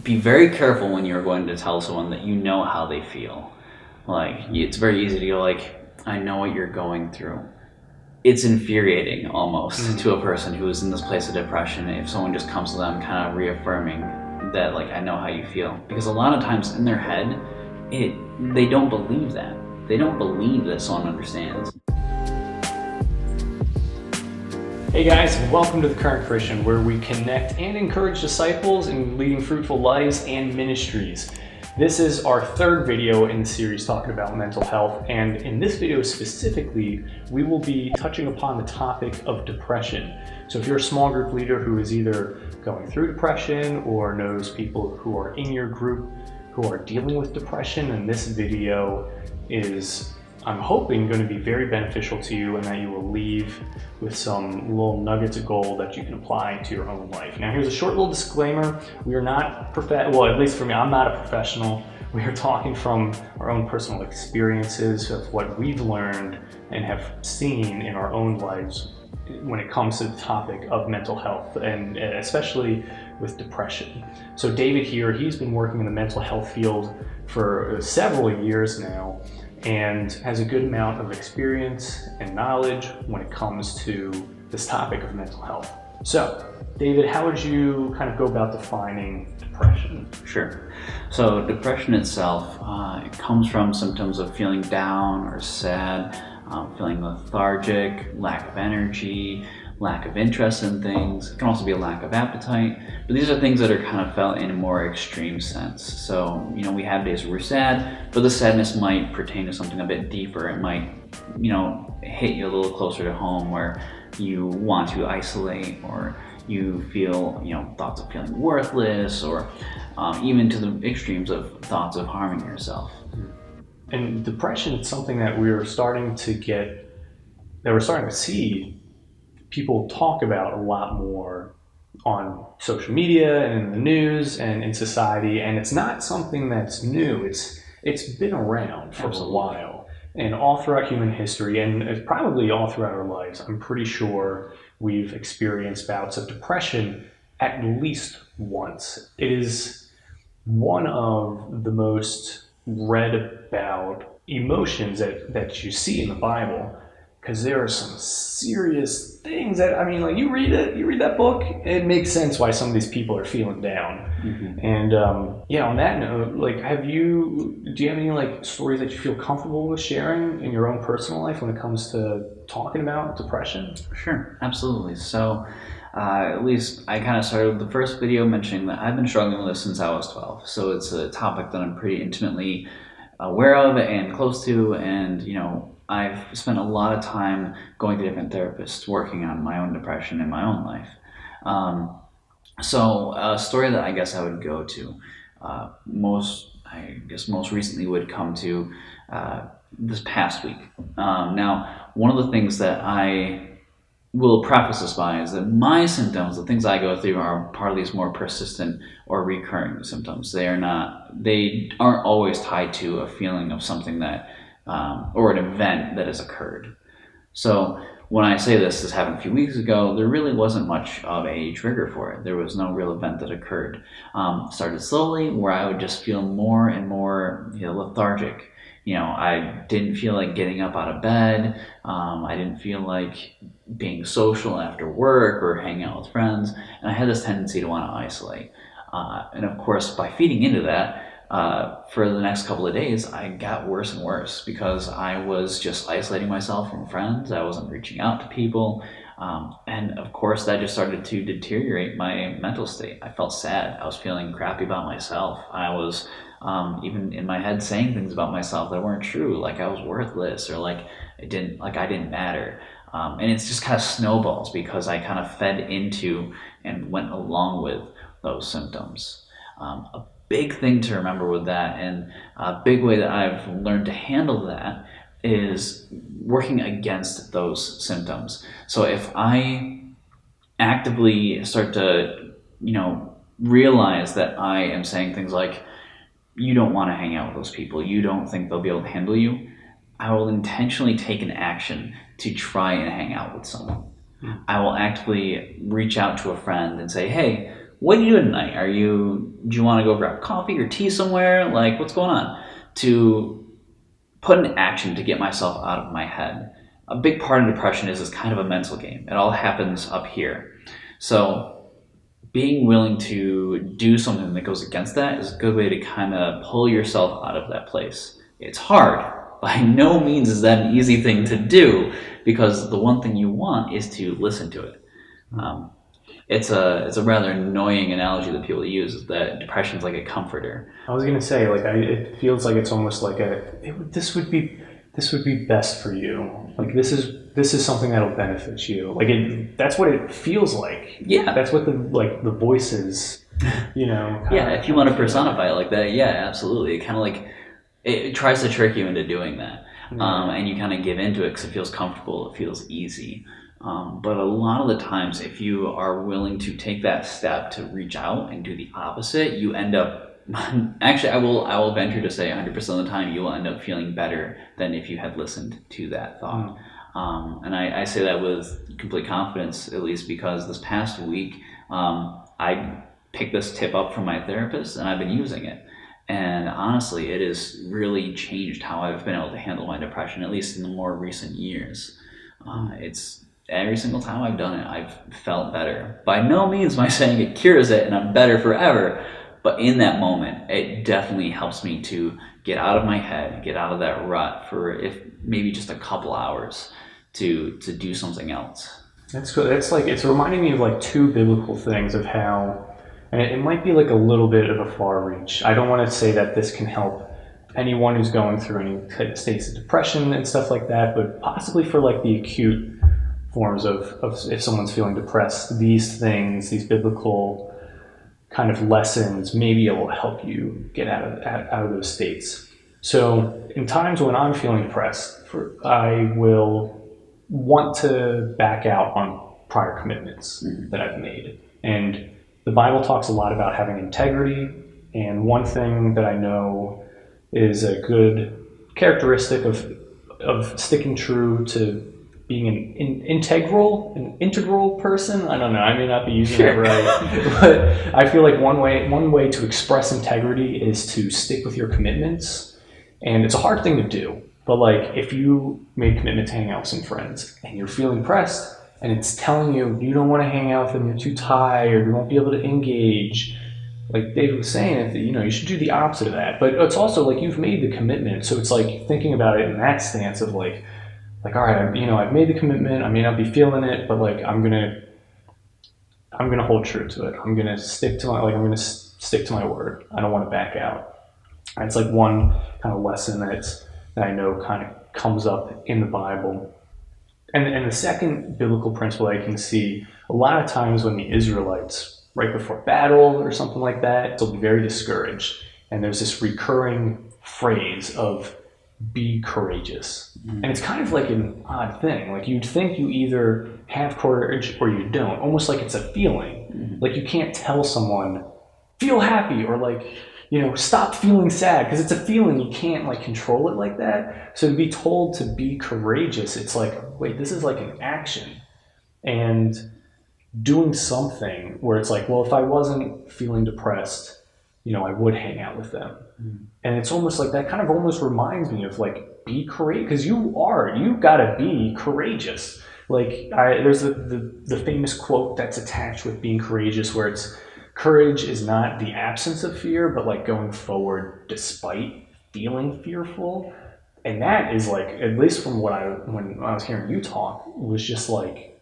be very careful when you're going to tell someone that you know how they feel. Like, it's very easy to go like, I know what you're going through. It's infuriating almost to a person who is in this place of depression if someone just comes to them kind of reaffirming that, like, I know how you feel. Because a lot of times in their head, they don't believe that. They don't believe that someone understands. Hey guys, welcome to The Current Christian, where we connect and encourage disciples in leading fruitful lives and ministries. This is our third video in the series talking about mental health, and in this video specifically, we will be touching upon the topic of depression. So if you're a small group leader who is either going through depression or knows people who are in your group who are dealing with depression, then this video is, I'm hoping, going to be very beneficial to you, and that you will leave with some little nuggets of gold that you can apply to your own life. Now, here's a short little disclaimer. We are not well, at least for me, I'm not a professional. We are talking from our own personal experiences of what we've learned and have seen in our own lives when it comes to the topic of mental health, and especially with depression. So David here, he's been working in the mental health field for several years now, and has a good amount of experience and knowledge when it comes to this topic of mental health. So, David, how would you kind of go about defining depression? Sure. So depression itself, it comes from symptoms of feeling down or sad, feeling lethargic, lack of energy, lack of interest in things. It can also be a lack of appetite, but these are things that are kind of felt in a more extreme sense. So, we have days where we're sad, but the sadness might pertain to something a bit deeper. It might, hit you a little closer to home, where you want to isolate, or you feel, thoughts of feeling worthless, or even to the extremes of thoughts of harming yourself. And depression is something that we're starting to see people talk about a lot more on social media and in the news and in society, and it's not something that's new. It's been around for a while, and all throughout human history, and probably all throughout our lives, I'm pretty sure we've experienced bouts of depression at least once. It is one of the most read about emotions that you see in the Bible, because there are some serious things that, you read that book, it makes sense why some of these people are feeling down. Mm-hmm. And on that note, do you have any stories that you feel comfortable with sharing in your own personal life when it comes to talking about depression? Sure, absolutely. So at least I kind of started the first video mentioning that I've been struggling with this since I was 12. So it's a topic that I'm pretty intimately aware of and close to, and I've spent a lot of time going to different therapists, working on my own depression in my own life. So a story that I guess I would go to most recently would come to this past week. Now, one of the things that I will preface this by is that my symptoms, the things I go through, are part of these more persistent or recurring symptoms. They aren't always tied to a feeling of something that or an event that has occurred. So when I say this happened a few weeks ago, there really wasn't much of a trigger for it. There was no real event that occurred. Started slowly, where I would just feel more and more lethargic. I didn't feel like getting up out of bed. I didn't feel like being social after work or hanging out with friends. And I had this tendency to want to isolate. And of course, by feeding into that, for the next couple of days, I got worse and worse, because I was just isolating myself from friends. I wasn't reaching out to people. And of course, that just started to deteriorate my mental state. I felt sad. I was feeling crappy about myself. I was even in my head saying things about myself that weren't true, like I was worthless, or like I didn't matter. And it's just kind of snowballs, because I kind of fed into and went along with those symptoms. A big thing to remember with that, and a big way that I've learned to handle that, is working against those symptoms. So if I actively start to, realize that I am saying things like, you don't want to hang out with those people, you don't think they'll be able to handle you, I will intentionally take an action to try and hang out with someone. I will actively reach out to a friend and say, hey, what do you do tonight? Do you want to go grab coffee or tea somewhere? Like, what's going on? To put in action to get myself out of my head. A big part of depression is kind of a mental game. It all happens up here. So being willing to do something that goes against that is a good way to kind of pull yourself out of that place. It's hard. By no means is that an easy thing to do, because the one thing you want is to listen to it. It's a rather annoying analogy that people use, is that depression is like a comforter. I was gonna say, like, it feels like it's almost like this would be best for you. Like, this is something that'll benefit you. Like, that's what it feels like. Yeah, that's what the voices, yeah, if you want to personify it like that, yeah, absolutely. It kind of like it tries to trick you into doing that, and you kind of give into it because it feels comfortable, it feels easy. But a lot of the times, if you are willing to take that step to reach out and do the opposite, you end up, actually, I will venture to say 100% of the time, you will end up feeling better than if you had listened to that thought. And I say that with complete confidence, at least because this past week, I picked this tip up from my therapist and I've been using it. And honestly, it has really changed how I've been able to handle my depression, at least in the more recent years. It's every single time I've done it, I've felt better. By no means am I saying it cures it and I'm better forever, but in that moment, it definitely helps me to get out of my head, get out of that rut for if maybe just a couple hours to do something else. That's good. It's reminding me of like two biblical things of how, and it might be like a little bit of a far reach. I don't want to say that this can help anyone who's going through any states of depression and stuff like that, but possibly for like the acute forms of if someone's feeling depressed, these things, these biblical kind of lessons, maybe it will help you get out of those states. So in times when I'm feeling depressed, I will want to back out on prior commitments that I've made. And the Bible talks a lot about having integrity, and one thing that I know is a good characteristic of sticking true to being an integral person. I don't know, I may not be using that right, but I feel like one way to express integrity is to stick with your commitments. And it's a hard thing to do, but like if you made a commitment to hang out with some friends and you're feeling depressed and it's telling you don't want to hang out with them, you're too tired, you won't be able to engage, like David was saying, you should do the opposite of that. But it's also like you've made the commitment, so it's like thinking about it in that stance of like all right, I've made the commitment. I may not be feeling it, but like I'm gonna hold true to it. I'm gonna stick to my word. I don't want to back out. And it's like one kind of lesson that I know kind of comes up in the Bible. And the second biblical principle I can see a lot of times when the Israelites, right before battle or something like that, they'll be very discouraged. And there's this recurring phrase of be courageous. And it's kind of like an odd thing. Like you'd think you either have courage or you don't, almost like it's a feeling. Like you can't tell someone feel happy or like, stop feeling sad, because it's a feeling. You can't like control it like that. So to be told to be courageous, it's like, wait, this is like an action and doing something where it's like, well, if I wasn't feeling depressed, I would hang out with them. And it's almost like that kind of almost reminds me of like, be courageous, because you gotta be courageous. Like there's the famous quote that's attached with being courageous, where it's courage is not the absence of fear, but like going forward despite feeling fearful. And that is like, at least from when I was hearing you talk, was just like,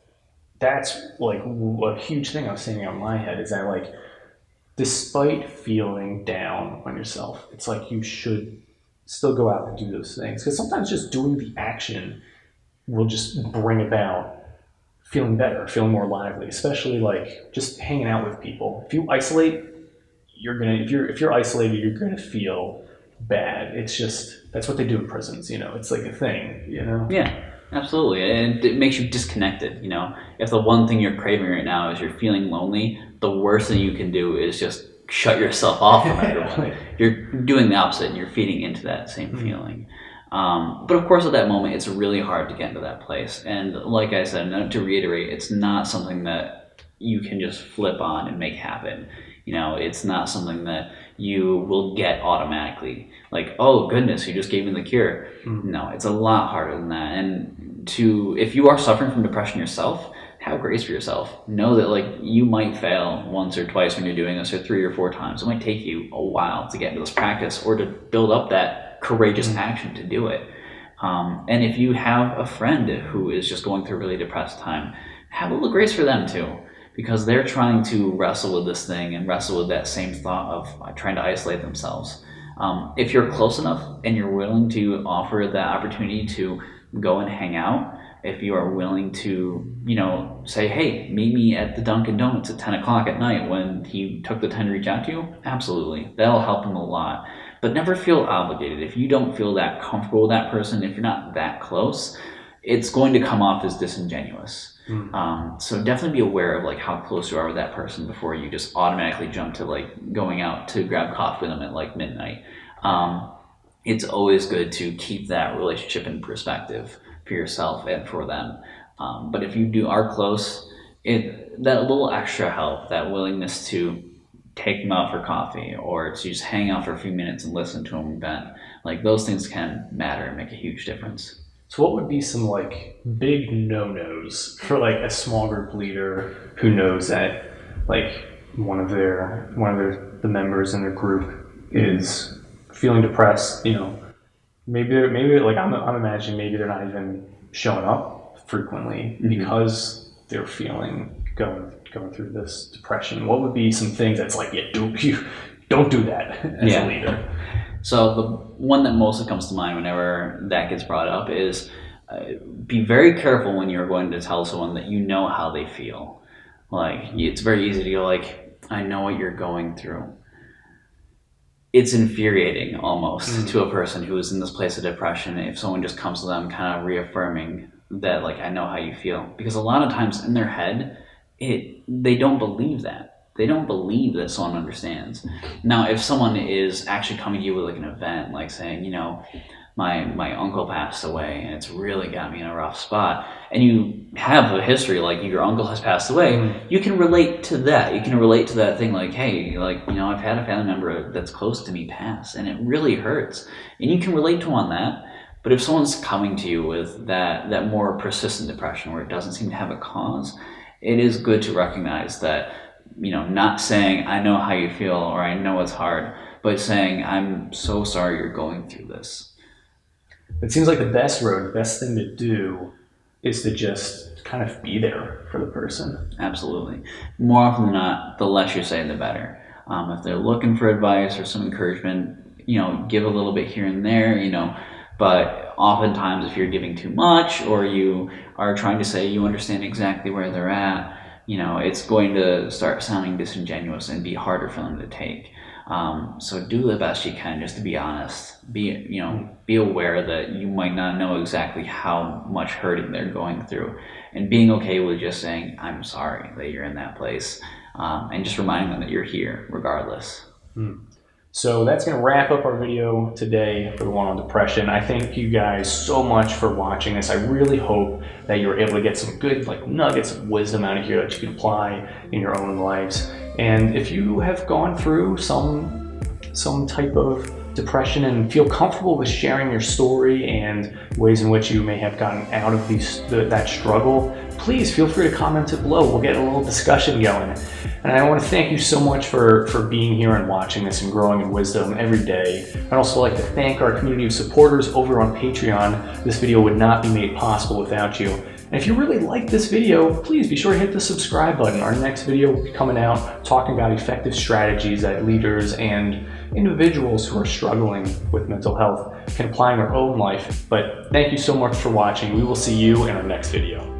that's like a huge thing I was saying out in my head, is that like, despite feeling down on yourself, it's like you should still go out and do those things. Because sometimes just doing the action will just bring about feeling better, feeling more lively, especially like just hanging out with people. If you isolate, if you're isolated, you're gonna feel bad. It's just, that's what they do in prisons, it's like a thing, Yeah, absolutely. And it makes you disconnected. If the one thing you're craving right now is you're feeling lonely, the worst thing you can do is just shut yourself off from everyone. You're doing the opposite, and you're feeding into that same feeling. But of course, at that moment, it's really hard to get into that place. And like I said, to reiterate, it's not something that you can just flip on and make happen. It's not something that you will get automatically. Like, oh goodness, you just gave me the cure. No, it's a lot harder than that. And if you are suffering from depression yourself, have grace for yourself. Know that like you might fail once or twice when you're doing this, or 3 or 4 times. It might take you a while to get into this practice or to build up that courageous action to do it. And if you have a friend who is just going through a really depressed time, have a little grace for them too, because they're trying to wrestle with this thing and wrestle with that same thought of trying to isolate themselves. If you're close enough and you're willing to offer that opportunity to go and hang out, if you are willing to, say, hey, meet me at the Dunkin' Donuts at 10 o'clock at night when he took the time to reach out to you, absolutely. That'll help him a lot. But never feel obligated. If you don't feel that comfortable with that person, if you're not that close, it's going to come off as disingenuous. So definitely be aware of like how close you are with that person before you just automatically jump to like going out to grab coffee with them at like midnight. It's always good to keep that relationship in perspective for yourself and for them. But if you are close, that little extra help, that willingness to take them out for coffee or to just hang out for a few minutes and listen to them vent, like those things can matter and make a huge difference. So what would be some like big no-nos for like a small group leader who knows that like one of the members in their group is feeling depressed? Maybe like I'm imagining maybe they're not even showing up frequently because they're going through this depression. What would be some things that's like, don't do that as a leader? So the one that mostly comes to mind whenever that gets brought up is be very careful when you're going to tell someone that you know how they feel. Like, it's very easy to go like, I know what you're going through. It's infuriating almost to a person who is in this place of depression if someone just comes to them kind of reaffirming that, like, I know how you feel. Because a lot of times in their head, they don't believe that. They don't believe that someone understands. Now, if someone is actually coming to you with like an event, like saying, my uncle passed away and it's really got me in a rough spot, and you have a history like your uncle has passed away, you can relate to that. You can relate to that thing like, hey, like, I've had a family member that's close to me pass and it really hurts. And you can relate to on that. But if someone's coming to you with that more persistent depression where it doesn't seem to have a cause, it is good to recognize that, not saying, I know how you feel or I know it's hard, but saying, I'm so sorry you're going through this. It seems like the best thing to do is to just kind of be there for the person. Absolutely. More often than not, the less you say, the better. If they're looking for advice or some encouragement, give a little bit here and there, but oftentimes if you're giving too much or you are trying to say you understand exactly where they're at, it's going to start sounding disingenuous and be harder for them to take. So do the best you can just to be honest. Be aware that you might not know exactly how much hurting they're going through, and being okay with just saying, I'm sorry that you're in that place, and just reminding them that you're here regardless. So that's going to wrap up our video today for the one on depression. I thank you guys so much for watching this. I really hope that you were able to get some good nuggets of wisdom out of here that you can apply in your own lives. And if you have gone through some type of depression and feel comfortable with sharing your story and ways in which you may have gotten out of that struggle, please feel free to comment it below. We'll get a little discussion going. And I want to thank you so much for being here and watching this and growing in wisdom every day. I'd also like to thank our community of supporters over on Patreon. This video would not be made possible without you. And if you really like this video, please be sure to hit the subscribe button. Our next video will be coming out talking about effective strategies that leaders and individuals who are struggling with mental health can apply in their own life. But thank you so much for watching. We will see you in our next video.